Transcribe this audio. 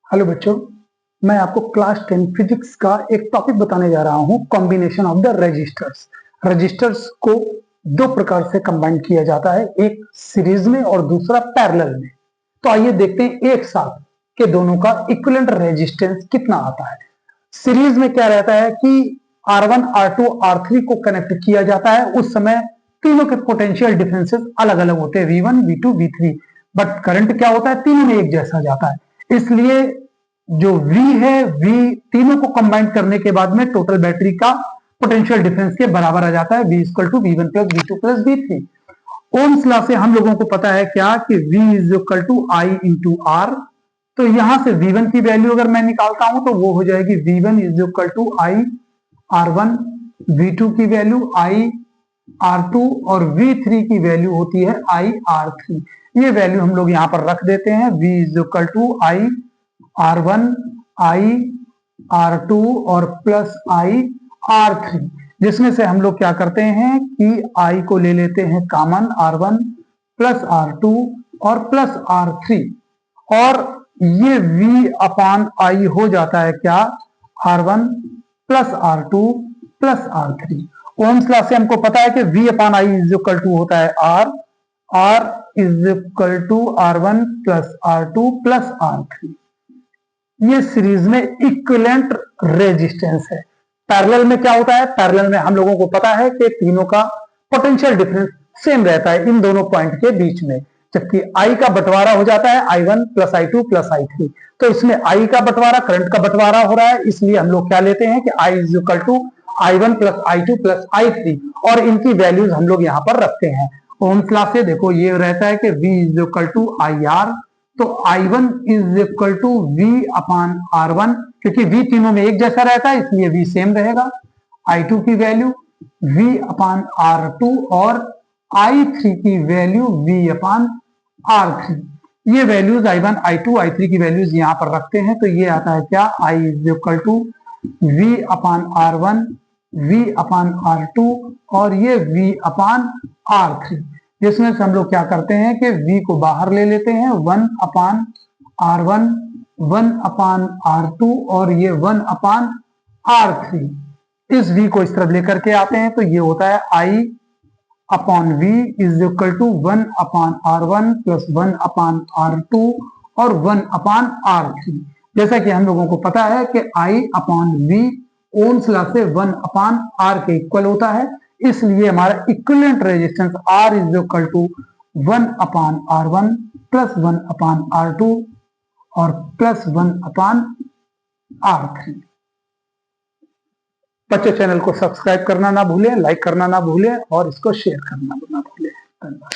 Hello बच्चों, मैं आपको क्लास 10 फिजिक्स का एक टॉपिक बताने जा रहा हूं, combination of the resistors. Resistors को दो प्रकार से कंबाइन किया जाता है, एक सीरीज में और दूसरा पैरेलल में। तो आइए देखते हैं एक साथ के दोनों का इक्विवेलेंट रेजिस्टेंस कितना आता है। सीरीज में क्या रहता है कि R1, R2, R3 को कनेक्ट किया जाता है, उस समय तीनों के पोटेंशियल डिफरेंसेस अलग अलग होते हैं, V1, V2, V3। But current क्या होता है, तीनों में एक जैसा जाता है। इसलिए जो V है, V तीनों को कंबाइन करने के बाद में टोटल बैटरी का पोटेंशियल डिफरेंस के बराबर आ जाता है, V equal to V1 plus V2 plus V3। Ohm's law से हम लोगों को पता है क्या कि V is equal to I into R। तो यहां से V1 की वैल्यू अगर मैं निकालता हूं तो वो हो जाएगी V1 is equal to I R1, V2 की वैल्यू I R2 और V3 की वैल्यू होती है I R3। ये वैल्यू हम लोग यहां पर रख देते हैं, V is equal to I R1, I R2 और प्लस I R3, जिसमें से हम लोग क्या करते हैं कि I को ले लेते हैं कॉमन, R1 प्लस R2 और प्लस R3, और ये V अपान I हो जाता है क्या, R1 plus R2 plus R3। Ohms law से हमको पता है कि V upon I is equal to होता है R is equal to R1 plus R2 plus R3। ये सीरीज में इक्विवेलेंट रेजिस्टेंस है। पैरेलल में क्या होता है, पैरेलल में हम लोगों को पता है कि तीनों का पोटेंशियल डिफरेंस सेम रहता है इन दोनों पॉइंट के बीच में, जबकि I का बंटवारा हो जाता है I1 plus I2 plus I3। तो इसमें I का बंटवारा, करंट का बंटवारा हो रहा है, इसलिए हम लोग क्या लेते हैं कि I is equal to I1 plus I2 plus I3, और इनकी वैल्यूज हम लोग यहाँ पर रखते हैं। ओम्स लॉ से देखो ये रहता है कि V is equal to IR, तो I1 is equal to V upon R1, क्योंकि V तीनों में एक जैसा रहता है इसलिए V सेम रहेगा। I2 की वैल्यू V अपान R2 और I3 की वैल्यू V अपान R3। ये वैल्यूज I1, I2, I3 की वैल्यूज यहां पर रखते हैं, तो ये आता है क्या, I is equal to V upon R1, V upon R2 और ये V अपान R3, जिसमें से हम लोग क्या करते हैं कि V को बाहर ले लेते हैं, 1 अपान R1, 1 अपान R2 और ये 1 अपान R3। इस V को इस तरफ लेकर के आते हैं तो ये होता है I upon V is equal to 1 upon R1 plus 1 upon R2 और 1 अपान R3। जैसा कि हम लोगों को पता है कि I upon V ohms law से 1 अपान R के इक्वल होता है, इसलिए हमारा equivalent resistance R is equal to 1 upon R1 plus 1 upon R2 और प्लस 1 अपान R3। बच्चों, चैनल को सब्सक्राइब करना ना भूलें, लाइक करना ना भूलें और इसको शेयर करना ना भूलें। धन्यवाद।